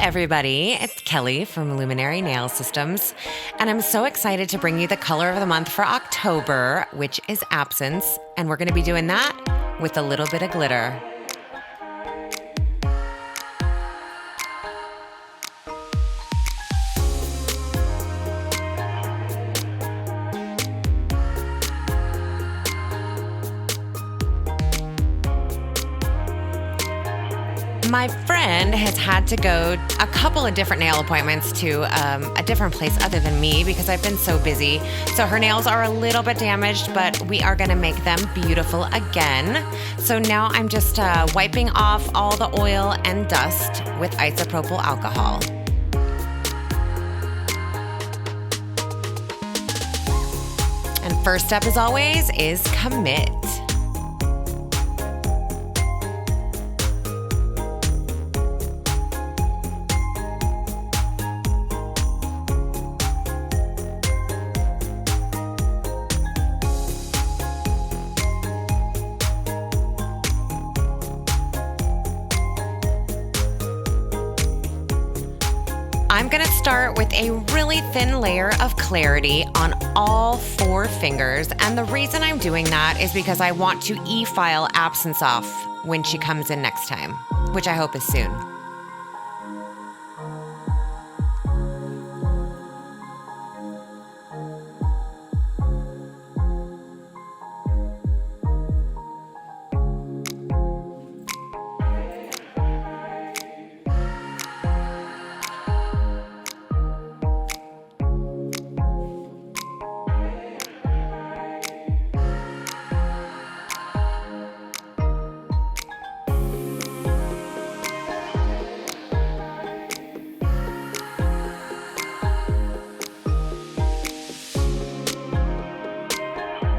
everybody. It's Kelly from Luminary Nail Systems, and I'm so excited to bring you the color of the month for October, which is Absence, and we're going to be doing that with a little bit of glitter. My friend has had to go a couple of different nail appointments to a different place other than me because I've been so busy. So her nails are a little bit damaged, but we are going to make them beautiful again. So now I'm just wiping off all the oil and dust with isopropyl alcohol. And first step, as always, is commit. I'm going to start with a really thin layer of clarity on all 4 fingers, and the reason I'm doing that is because I want to e-file Absence off when she comes in next time, which I hope is soon.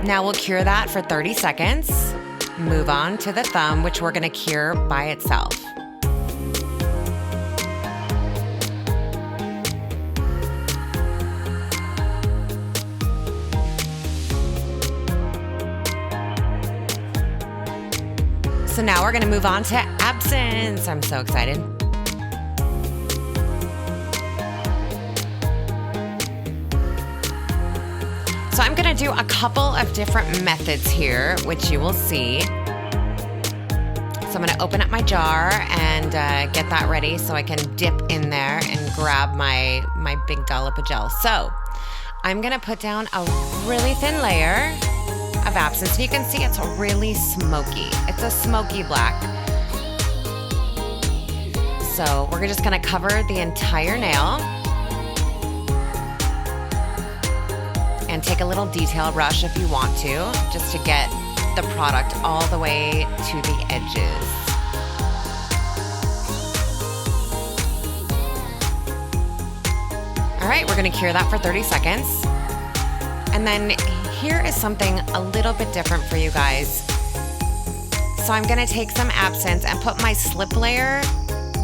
Now we'll cure that for 30 seconds. Move on to the thumb, which we're going to cure by itself. So now we're going to move on to Absence. I'm so excited. So I'm going to do a couple of different methods here, which you will see. So I'm going to open up my jar and get that ready so I can dip in there and grab my big dollop of gel. So I'm going to put down a really thin layer of Absence. So you can see it's really smoky. It's a smoky black. So we're just going to cover the entire nail. And take a little detail brush if you want to, just to get the product all the way to the edges. All right, we're gonna cure that for 30 seconds. And then here is something a little bit different for you guys. So I'm gonna take some Absence and put my slip layer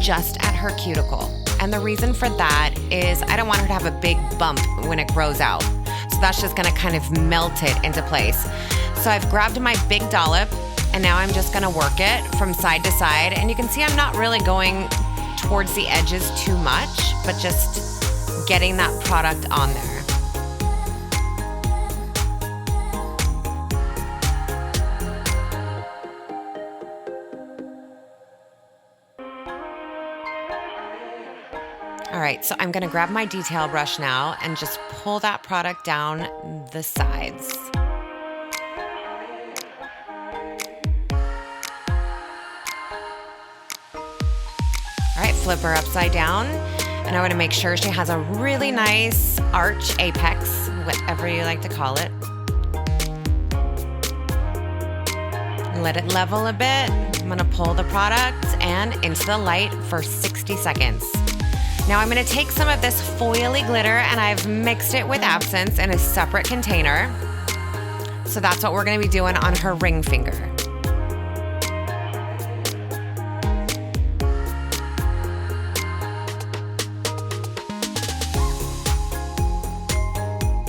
just at her cuticle. And the reason for that is I don't want her to have a big bump when it grows out. So that's just gonna kind of melt it into place. So I've grabbed my big dollop and now I'm just gonna work it from side to side. And you can see I'm not really going towards the edges too much, but just getting that product on there. All right, so I'm gonna grab my detail brush now and just pull that product down the sides. All right, flip her upside down. And I wanna make sure she has a really nice arch apex, whatever you like to call it. Let it level a bit. I'm gonna pull the product and into the light for 60 seconds. Now I'm gonna take some of this foily glitter and I've mixed it with Absence in a separate container. So that's what we're gonna be doing on her ring finger.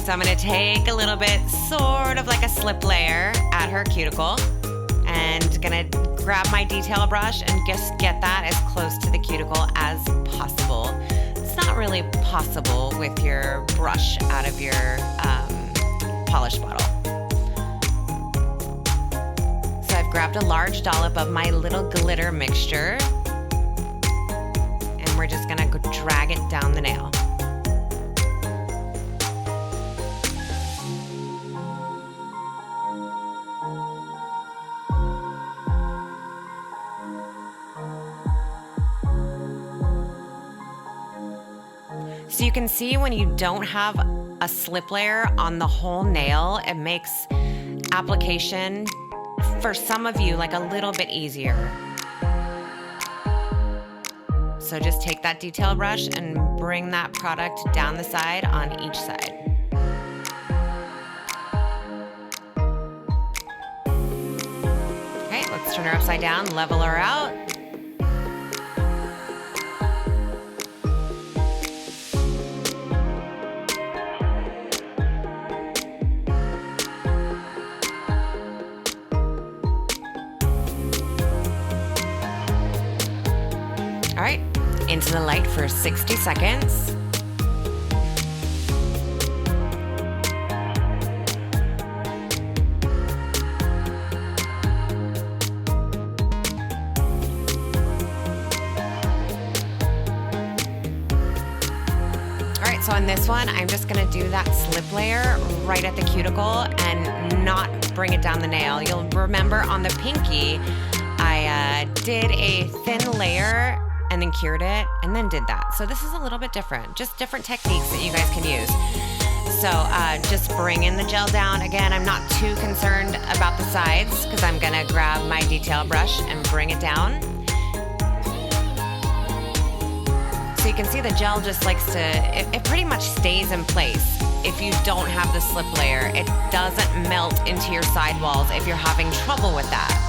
So I'm gonna take a little bit, sort of like a slip layer at her cuticle, and gonna grab my detail brush and just get that as close to the cuticle as possible. It's not really possible with your brush out of your polish bottle. So I've grabbed a large dollop of my little glitter mixture, and we're just gonna drag it down the nail. So you can see when you don't have a slip layer on the whole nail, it makes application for some of you like a little bit easier. So just take that detail brush and bring that product down the side on each side. Okay, let's turn her upside down, level her out. All right, into the light for 60 seconds. All right, so on this one, I'm just gonna do that slip layer right at the cuticle and not bring it down the nail. You'll remember on the pinky, I did a thin layer and then cured it, and then did that. So this is a little bit different, just different techniques that you guys can use. So just bring in the gel down. Again, I'm not too concerned about the sides because I'm gonna grab my detail brush and bring it down. So you can see the gel just likes to, it pretty much stays in place if you don't have the slip layer. It doesn't melt into your sidewalls if you're having trouble with that.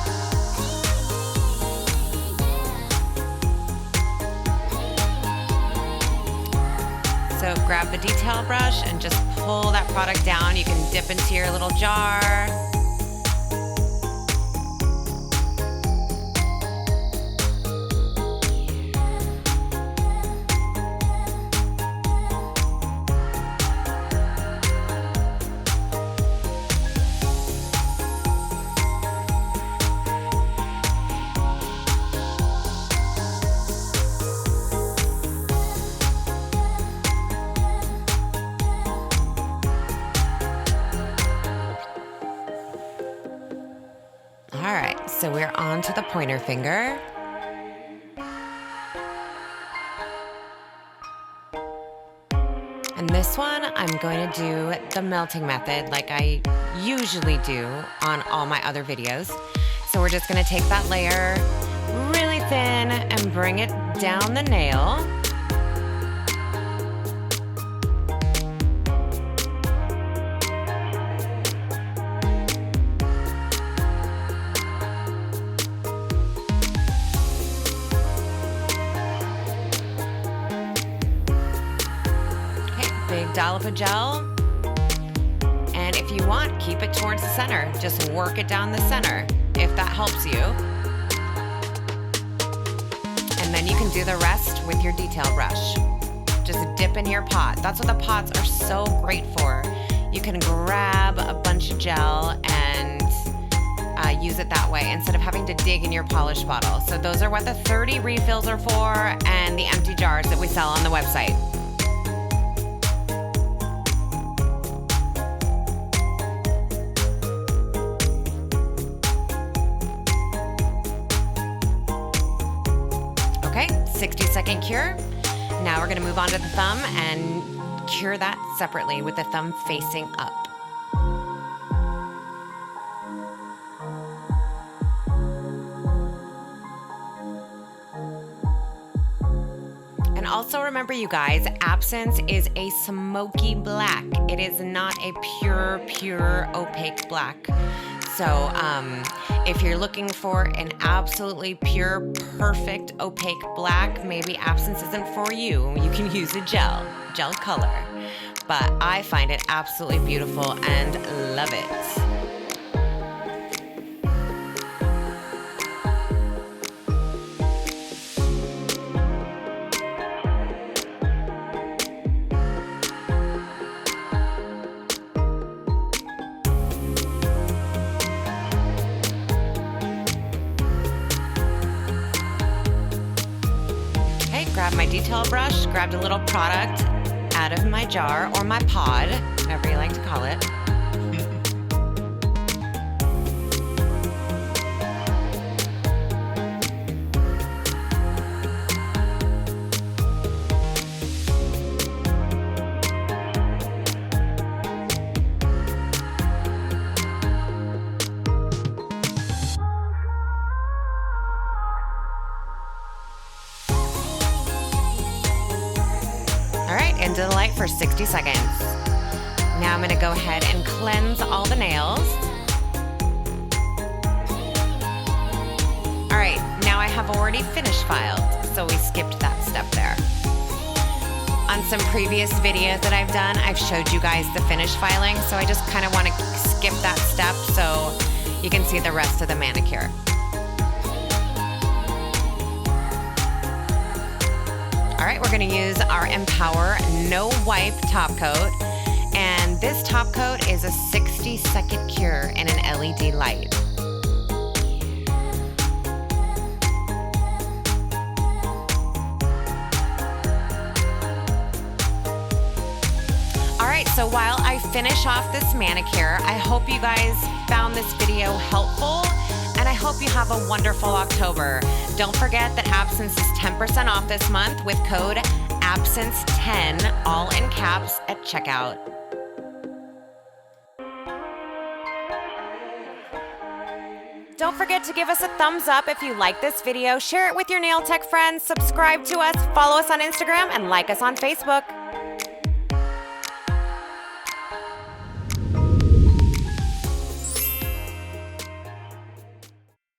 So grab the detail brush and just pull that product down. You can dip into your little jar. All right, so we're on to the pointer finger. And this one, I'm going to do the melting method like I usually do on all my other videos. So we're just gonna take that layer really thin and bring it down the nail. Big dollop of gel, and if you want, keep it towards the center. Just work it down the center if that helps you. And then you can do the rest with your detail brush. Just dip in your pot. That's what the pots are so great for. You can grab a bunch of gel and use it that way instead of having to dig in your polish bottle. So those are what the 30 refills are for, and the empty jars that we sell on the website. Okay, 60-second cure. Now we're gonna move on to the thumb and cure that separately with the thumb facing up. And also remember, you guys, Absence is a smoky black. It is not a pure opaque black. So if you're looking for an absolutely pure, perfect, opaque black, maybe Absence isn't for you. You can use a gel color. But I find it absolutely beautiful and love it. grabbed my detail brush, grabbed a little product out of my jar or my pod, whatever you like to call it. All right, into the light for 60 seconds. Now I'm gonna go ahead and cleanse all the nails. All right, now I have already finish filed, so we skipped that step there. On some previous videos that I've done, I've showed you guys the finish filing, so I just kind of want to skip that step so you can see the rest of the manicure. All right, we're gonna use our Empower No Wipe top coat. And this top coat is a 60-second cure in an LED light. All right, so while I finish off this manicure, I hope you guys found this video helpful, and I hope you have a wonderful October. Don't forget that Absence is 10% off this month with code ABSENCE10, all in caps, at checkout. Don't forget to give us a thumbs up if you like this video, share it with your nail tech friends, subscribe to us, follow us on Instagram, and like us on Facebook.